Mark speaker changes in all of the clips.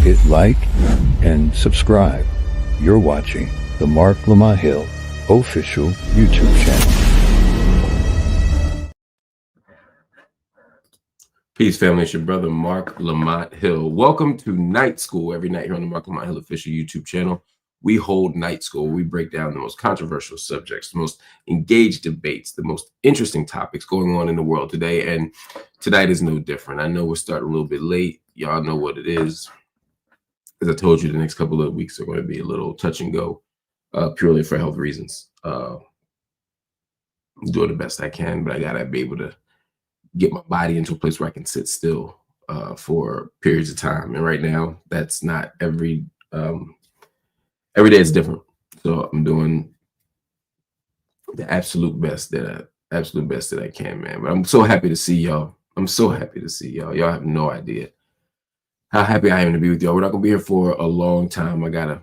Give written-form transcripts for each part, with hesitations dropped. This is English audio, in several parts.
Speaker 1: hit like and subscribe. You're watching the Marc Lamont Hill official YouTube channel.
Speaker 2: Peace, family. It's your brother, Marc Lamont Hill. Welcome to Night School. Every night here on the Marc Lamont Hill official YouTube channel, we hold Night School. We break down the most controversial subjects, the most engaged debates, the most interesting topics going on in the world today. And tonight is no different. I know we're starting a little bit late. Y'all know what it is. As I told you, the next couple of weeks are going to be a little touch and go, purely for health reasons. I'm doing the best I can, but I got to be able to get my body into a place where I can sit still for periods of time. And right now, that's not every day is different. So I'm doing the absolute best that I can, man. But I'm so happy to see y'all. I'm so happy to see y'all. Y'all have no idea how happy I am to be with y'all. We're not gonna be here for a long time. I got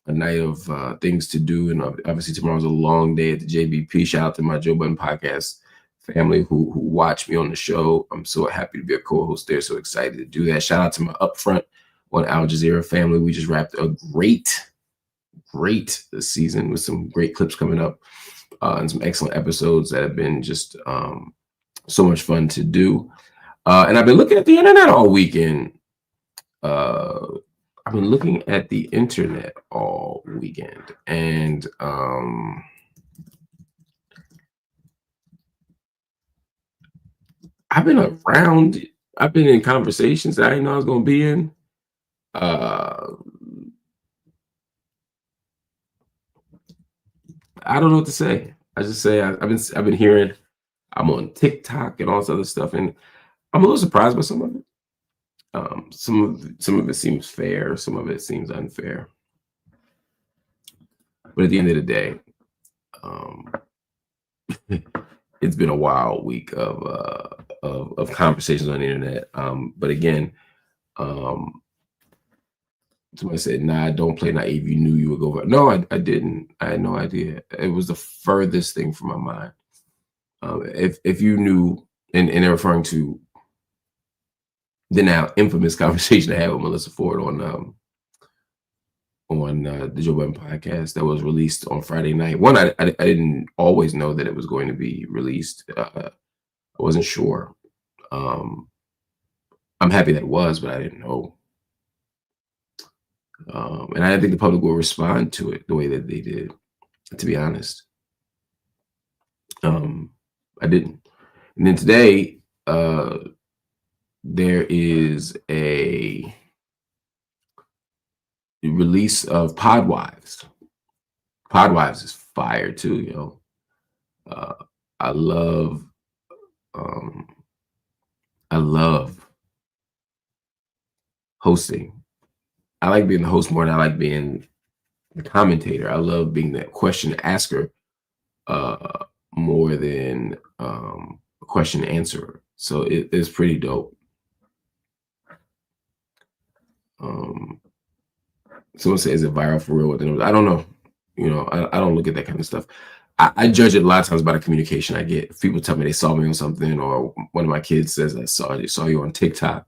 Speaker 2: a night of things to do, and obviously tomorrow's a long day at the JBP. Shout out to my Joe Budden podcast family who watch me on the show. I'm so happy to be a co-host there. So excited to do that. Shout out to my Upfront on Al Jazeera family. We just wrapped a great season with some great clips coming up and some excellent episodes that have been just so much fun to do. And I've been looking at the internet all weekend. I've been looking at the internet all weekend, and I've been around. I've been in conversations that I didn't know I was going to be in. I don't know what to say. I just say I've been hearing. I'm on TikTok and all this other stuff, and I'm a little surprised by some of it. Some of it seems fair, some of it seems unfair. But at the end of the day, it's been a wild week of conversations on the internet. But again, somebody said, "Nah, don't play naive. You knew you would go." No, I didn't. I had no idea. It was the furthest thing from my mind. If you knew, and they're referring to the now infamous conversation I had with Melissa Ford on the Joe Budden podcast that was released on Friday night. One, I didn't always know that it was going to be released. I wasn't sure. I'm happy that it was, but I didn't know. And I didn't think the public will respond to it the way that they did, to be honest. I didn't. And then today, there is a release of Podwives. Podwives is fire too, yo. I love hosting. I like being the host more than I like being the commentator. I love being the question asker more than a question answerer. So it's pretty dope. Someone says, "Is it viral for real?" I don't know. You know, I don't look at that kind of stuff. I judge it a lot of times by the communication I get. If people tell me they saw me on something, or one of my kids says, "I saw you on TikTok,"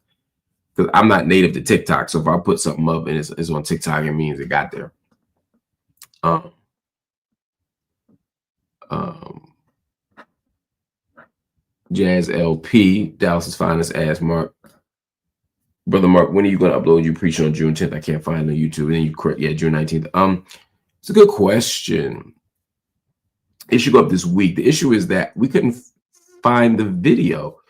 Speaker 2: because I'm not native to TikTok. So if I put something up and it's on TikTok, it means it got there. Jazz LP, Dallas's finest, asked Brother Mark, when are you going to upload? You preach on June 10th. I can't find it on YouTube. And then you correct, yeah, June 19th. It's a good question. It should go up this week. The issue is that we couldn't find the video.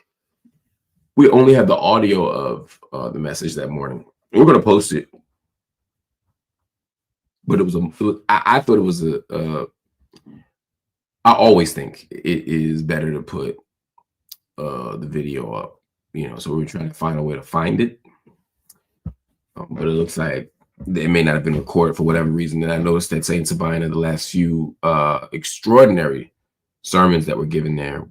Speaker 2: We only had the audio of the message that morning. We're going to post it, but I thought it was I always think it is better to put the video up, you know. So we were trying to find a way to find it. But it looks like it may not have been recorded for whatever reason. And I noticed that Saint Sabina, the last few extraordinary sermons that were given there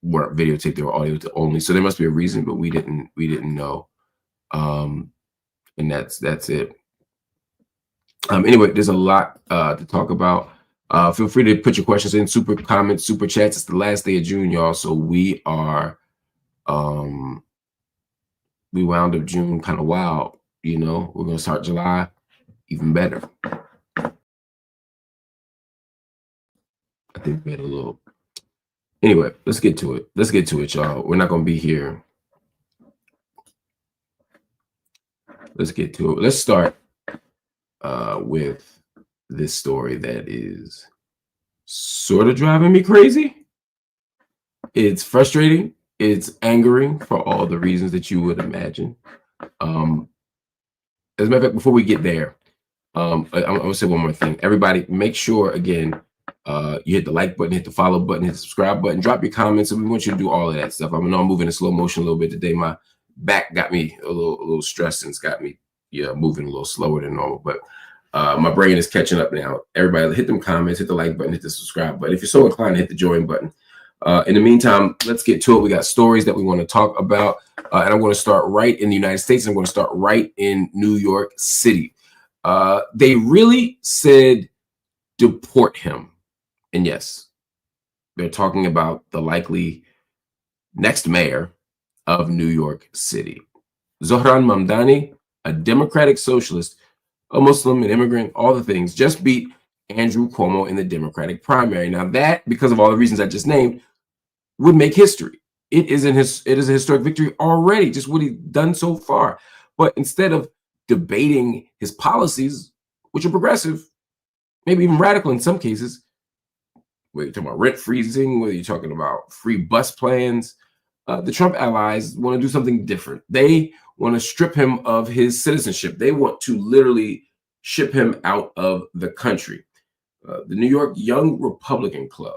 Speaker 2: weren't videotaped; they were audio only. So there must be a reason, but we didn't know. And that's it. Anyway, there's a lot to talk about. Feel free to put your questions in, super comments, super chats. It's the last day of June, y'all. So we are we wound up June kind of wild. You know, we're going to start July even better. I think we had a little. Anyway, let's get to it. Let's get to it, y'all. We're not going to be here. Let's get to it. Let's start with this story that is sort of driving me crazy. It's frustrating. It's angering for all the reasons that you would imagine. As a matter of fact, before we get there, I'm going to say one more thing. Everybody, make sure, again, you hit the like button, hit the follow button, hit the subscribe button, drop your comments. And we want you to do all of that stuff. I know I'm moving in slow motion a little bit today. My back got me a little stressed and it's got me moving a little slower than normal. But my brain is catching up now. Everybody, hit them comments, hit the like button, hit the subscribe button. If you're so inclined, hit the join button. In the meantime, let's get to it. We got stories that we want to talk about. And I'm going to start right in the United States. I'm going to start right in New York City. They really said deport him. And yes, they're talking about the likely next mayor of New York City. Zohran Mamdani, a Democratic socialist, a Muslim, an immigrant, all the things, just beat Andrew Cuomo in the Democratic primary. Now that, because of all the reasons I just named, would make history. It is a historic victory already, just what he's done so far. But instead of debating his policies, which are progressive, maybe even radical in some cases, whether you're talking about rent freezing, whether you're talking about free bus plans, the Trump allies want to do something different. They want to strip him of his citizenship. They want to literally ship him out of the country. The New York Young Republican Club,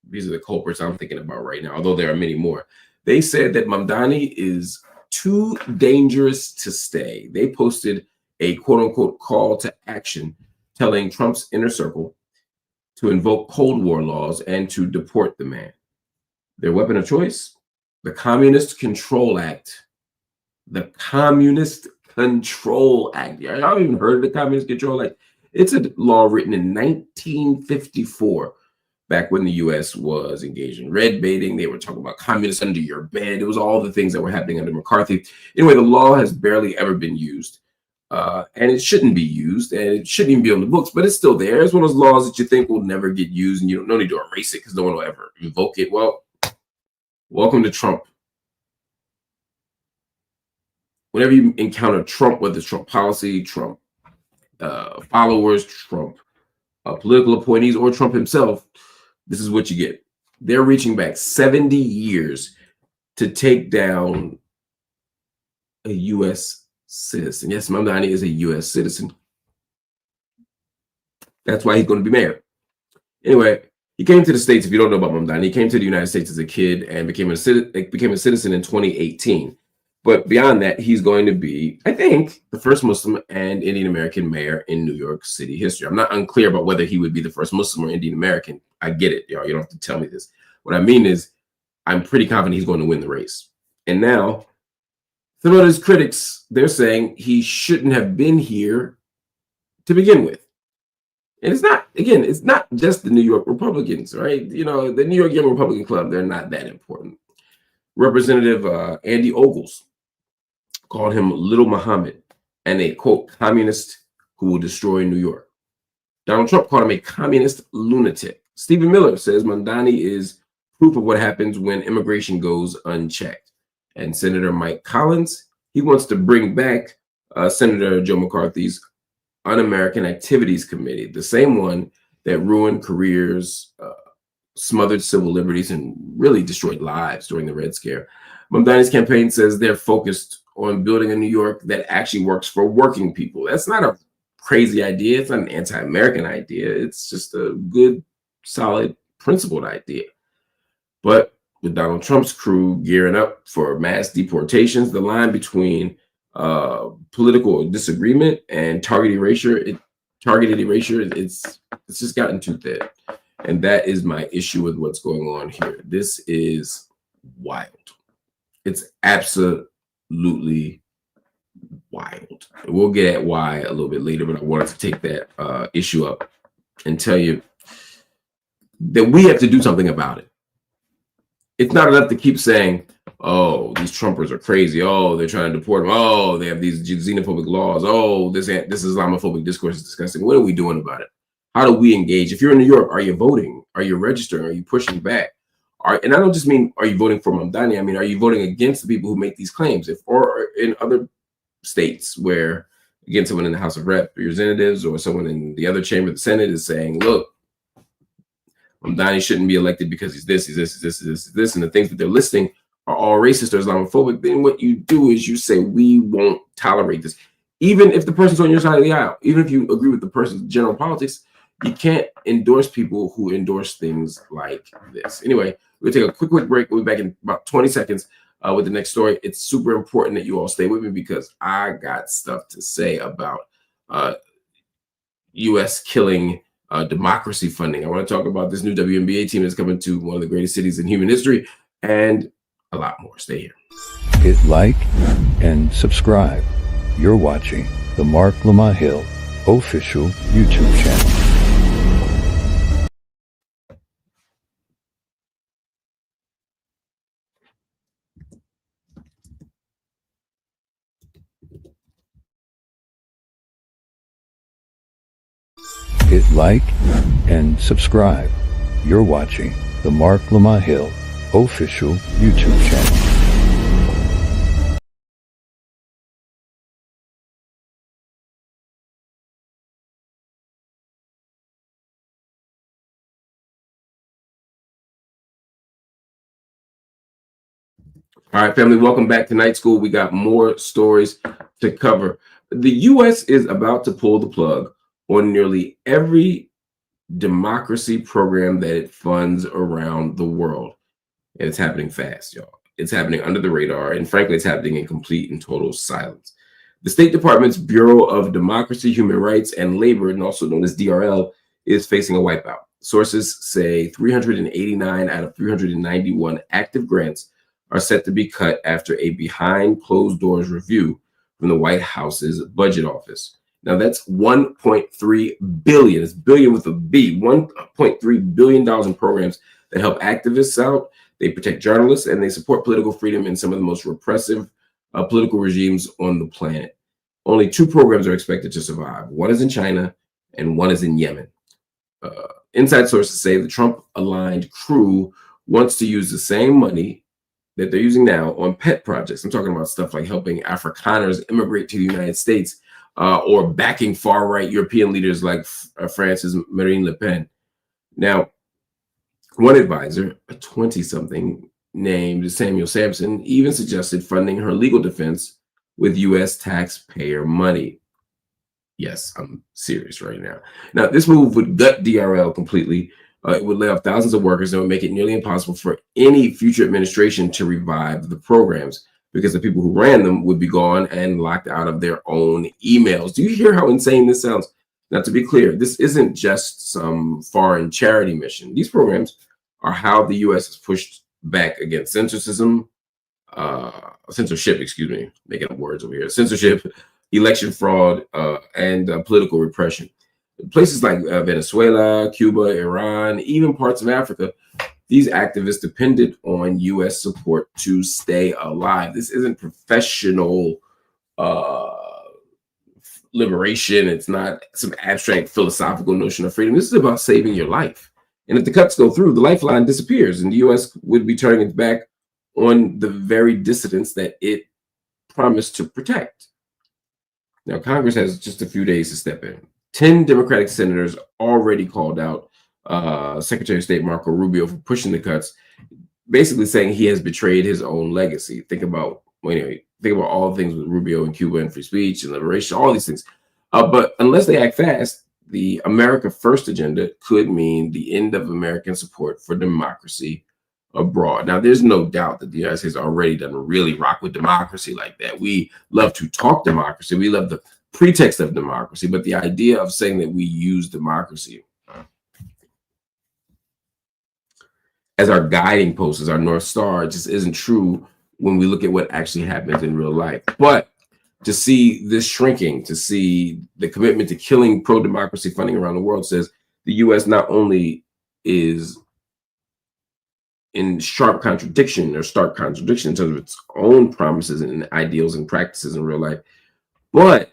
Speaker 2: these are the culprits I'm thinking about right now, although there are many more. They said that Mamdani is too dangerous to stay. They posted a quote-unquote call to action telling Trump's inner circle to invoke Cold War laws and to deport the man. Their weapon of choice? The Communist Control Act. The Communist Control Act. Y'all even heard of the Communist Control Act? It's a law written in 1954, back when the U.S. was engaged in red baiting. They were talking about communists under your bed. It was all the things that were happening under McCarthy. Anyway, the law has barely ever been used. And it shouldn't be used, and it shouldn't even be on the books, but it's still there. It's one of those laws that you think will never get used, and you don't need to erase it because no one will ever invoke it. Well, welcome to Trump. Whenever you encounter Trump, whether it's Trump policy, Trump followers, Trump political appointees, or Trump himself, this is what you get. They're reaching back 70 years to take down a U.S. citizen. Yes, Mamdani is a U.S. citizen. That's why he's going to be mayor. Anyway, he came to the States. If you don't know about Mamdani, he came to the United States as a kid and became a citizen in 2018. But beyond that, he's going to be, I think, the first Muslim and Indian American mayor in New York City history. I'm not unclear about whether he would be the first Muslim or Indian American. I get it, y'all. You don't have to tell me this. What I mean is, I'm pretty confident he's going to win the race. And now, some of his critics, they're saying he shouldn't have been here to begin with. And it's not, again, it's not just the New York Republicans, right? You know, the New York Young Republican Club, they're not that important. Representative Andy Ogles called him Little Muhammad and a, quote, communist who will destroy New York. Donald Trump called him a communist lunatic. Stephen Miller says Mamdani is proof of what happens when immigration goes unchecked. And Senator Mike Collins, he wants to bring back Senator Joe McCarthy's Un-American Activities Committee, the same one that ruined careers, smothered civil liberties, and really destroyed lives during the Red Scare. Mamdani's campaign says they're focused on building a New York that actually works for working people. That's not a crazy idea. It's not an anti-American idea. It's just a good, solid, principled idea. But with Donald Trump's crew gearing up for mass deportations, the line between political disagreement and targeted erasure, it's just gotten too thin. And that is my issue with what's going on here. This is wild. It's absolutely wild. We'll get at why a little bit later, but I wanted to take that issue up and tell you that we have to do something about it. It's not enough to keep saying, Oh, these Trumpers are crazy. Oh, they're trying to deport them. Oh, they have these xenophobic laws. Oh, this Islamophobic discourse is disgusting. What are we doing about it? How do we engage? If you're in New York, are you voting? Are you registering? Are you pushing back? And I don't just mean, are you voting for Mamdani? I mean, are you voting against the people who make these claims? Or in other states where, again, someone in the House of Representatives or someone in the other chamber of the Senate is saying, look, Mamdani shouldn't be elected because he's this, he's this, he's this, he's this, he's this, and the things that they're listing are all racist or Islamophobic, then what you do is you say, we won't tolerate this. Even if the person's on your side of the aisle, even if you agree with the person's general politics, you can't endorse people who endorse things like this. Anyway, we'll take a quick break. We'll be back in about 20 seconds with the next story. It's super important that you all stay with me because I got stuff to say about U.S. killing democracy funding. I want to talk about this new WNBA team that's coming to one of the greatest cities in human history and a lot more. Stay here.
Speaker 1: Hit like and subscribe. You're watching the Marc Lamont Hill official YouTube channel. Hit like and subscribe. You're watching the Marc Lamont Hill official YouTube channel.
Speaker 2: All right, family, welcome back to Night School. We got more stories to cover. The U.S. is about to pull the plug on nearly every democracy program that it funds around the world. And it's happening fast, y'all. It's happening under the radar. And frankly, it's happening in complete and total silence. The State Department's Bureau of Democracy, Human Rights, and Labor, and also known as DRL, is facing a wipeout. Sources say 389 out of 391 active grants are set to be cut after a behind closed doors review from the White House's budget office. Now that's 1.3 billion, it's billion with a B, $1.3 billion in programs that help activists out, they protect journalists, and they support political freedom in some of the most repressive political regimes on the planet. Only 2 programs are expected to survive. One is in China and one is in Yemen. Inside sources say the Trump-aligned crew wants to use the same money that they're using now on pet projects. I'm talking about stuff like helping Afrikaners immigrate to the United States or backing far-right European leaders like France's Marine Le Pen. Now, one advisor, a 20-something named Samuel Sampson, even suggested funding her legal defense with U.S. taxpayer money. Yes, I'm serious right now. Now, this move would gut DRL completely. It would lay off thousands of workers and would make it nearly impossible for any future administration to revive the programs because the people who ran them would be gone and locked out of their own emails. Do you hear how insane this sounds? Now, to be clear, this isn't just some foreign charity mission. These programs are how the U.S. has pushed back against censorship, making up words over here, censorship, election fraud, and political repression. Places like Venezuela, Cuba, Iran, even parts of Africa, these activists depended on U.S. support to stay alive. This isn't professional liberation. It's not some abstract philosophical notion of freedom. This is about saving your life. And if the cuts go through, the lifeline disappears, and the U.S. would be turning its back on the very dissidents that it promised to protect. Now, Congress has just a few days to step in. 10 Democratic senators already called out Secretary of State Marco Rubio for pushing the cuts, basically saying he has betrayed his own legacy. Think about all the things with Rubio and Cuba and free speech and liberation, all these things. But unless they act fast, the America First agenda could mean the end of American support for democracy abroad. Now, there's no doubt that the United States already doesn't really rock with democracy like that. We love to talk democracy. We love the pretext of democracy, but the idea of saying that we use democracy as our guiding post, as our North Star, just isn't true when we look at what actually happens in real life. But to see this shrinking, to see the commitment to killing pro-democracy funding around the world says the U.S. not only is in sharp contradiction or stark contradiction in terms of its own promises and ideals and practices in real life. But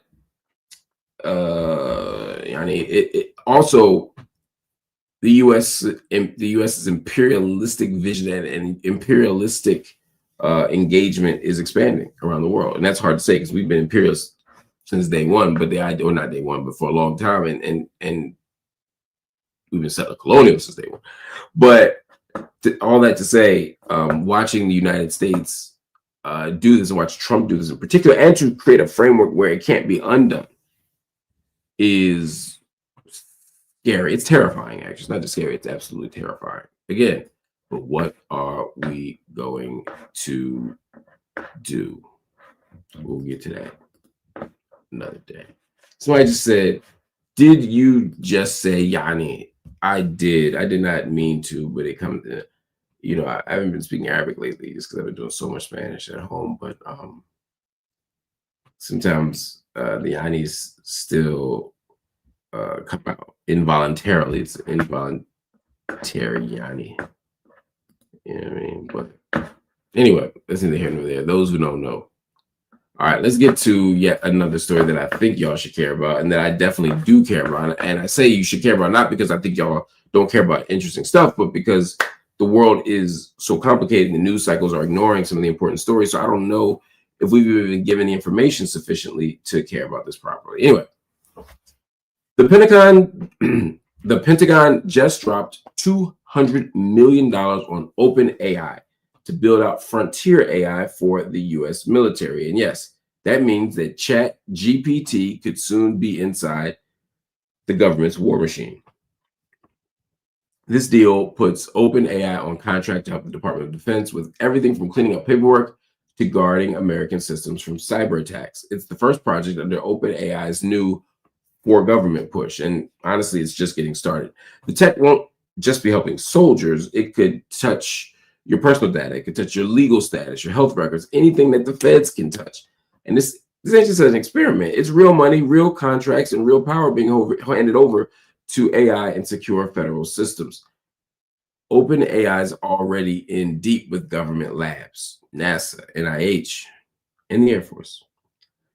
Speaker 2: Yanni, it also the U.S.'s imperialistic vision and imperialistic engagement is expanding around the world, and that's hard to say because we've been imperialists since day one, but the idea, or not day one, but for a long time, and we've been settler colonial since day one. But all that to say, watching the United States do this and watch Trump do this in particular, and to create a framework where it can't be undone, is scary. It's terrifying, actually. It's not just scary, it's absolutely terrifying. Again, but what are we going to do? We'll get to that another day. Somebody just said, did you just say Yanni? I did. I did not mean to, but it comes to, you know, I haven't been speaking Arabic lately just because I've been doing so much Spanish at home, but sometimes the Yannis still come out involuntarily. It's involuntary Yanni. You know what I mean? But anyway, that's neither here nor there. Those who don't know. All right, let's get to yet another story that I think y'all should care about, and that I definitely do care about. And I say you should care about, not because I think y'all don't care about interesting stuff, but because the world is so complicated. The news cycles are ignoring some of the important stories. So I don't know if we've even given the information sufficiently to care about this properly. Anyway, the Pentagon just dropped $200 million on OpenAI to build out frontier AI for the U.S. military. And yes, that means that ChatGPT could soon be inside the government's war machine. This deal puts OpenAI on contract to help the Department of Defense with everything from cleaning up paperwork to guarding American systems from cyber attacks. It's the first project under OpenAI's new for government push. And honestly, it's just getting started. The tech won't just be helping soldiers. It could touch your personal data. It could touch your legal status, your health records, anything that the feds can touch. And this ain't just an experiment. It's real money, real contracts, and real power being handed over to AI and secure federal systems. OpenAI is already in deep with government labs, NASA, NIH, and the Air Force.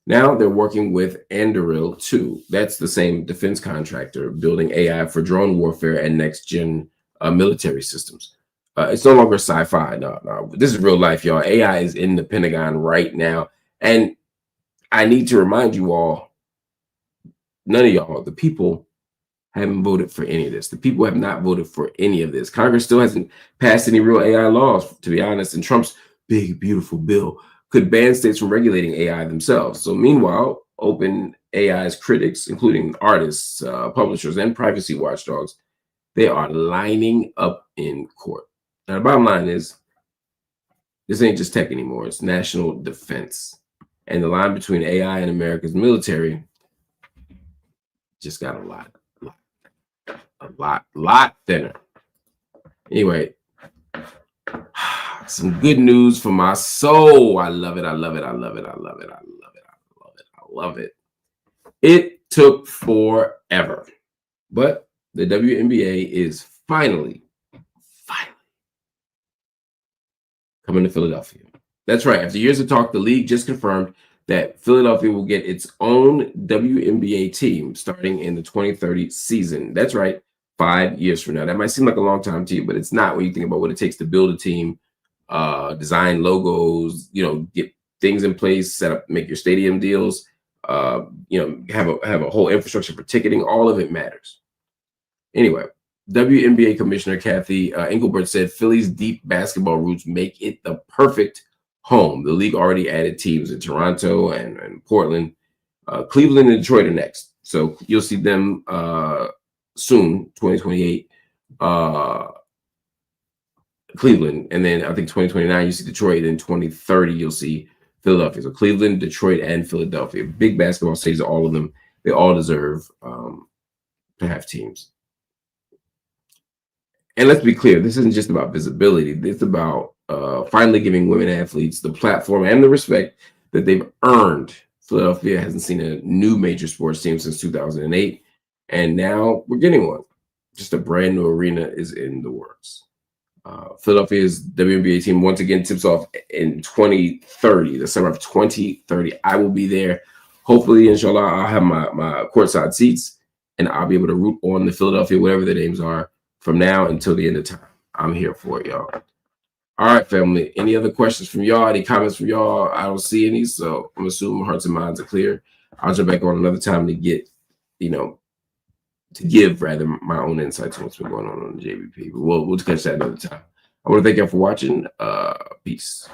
Speaker 2: Now they're working with Anduril too. That's the same defense contractor building AI for drone warfare and next-gen military systems. It's no longer sci-fi. No. This is real life, y'all. AI is in the Pentagon right now. And I need to remind you all, none of y'all, the people, haven't voted for any of this. The people have not voted for any of this. Congress still hasn't passed any real AI laws, to be honest. And Trump's big, beautiful bill could ban states from regulating AI themselves. So meanwhile, OpenAI's critics, including artists, publishers, and privacy watchdogs, they are lining up in court. Now, the bottom line is, this ain't just tech anymore. It's national defense. And the line between AI and America's military just got a lot thinner. Anyway, some good news for my soul. I love it. I love it. I love it. I love it. I love it. I love it. I love it. It took forever, but the WNBA is finally coming to Philadelphia. That's right. After years of talk, the league just confirmed that Philadelphia will get its own WNBA team starting in the 2030 season. That's right. 5 years from now. That might seem like a long time to you, but it's not when you think about what it takes to build a team, design logos, get things in place, set up, make your stadium deals, have a whole infrastructure for ticketing. All of it matters. Anyway, WNBA Commissioner Kathy Engelbert said Philly's deep basketball roots make it the perfect home. The league already added teams in Toronto and Portland. Cleveland and Detroit are next. So you'll see them soon, 2028, Cleveland. And then I think 2029, you see Detroit. And then 2030, you'll see Philadelphia. So Cleveland, Detroit, and Philadelphia. Big basketball cities, all of them. They all deserve to have teams. And let's be clear, this isn't just about visibility. It's about finally giving women athletes the platform and the respect that they've earned. Philadelphia hasn't seen a new major sports team since 2008. And now we're getting one. Just a brand new arena is in the works. Philadelphia's WNBA team once again tips off in 2030, the summer of 2030. I will be there. Hopefully, inshallah, I'll have my courtside seats, and I'll be able to root on the Philadelphia, whatever their names are, from now until the end of time. I'm here for it, y'all. All right, family. Any other questions from y'all? Any comments from y'all? I don't see any, so I'm assuming hearts and minds are clear. I'll jump back on another time to get, to give rather my own insights on what's been going on the JVP. But we'll catch that another time. I want to thank y'all for watching. Peace.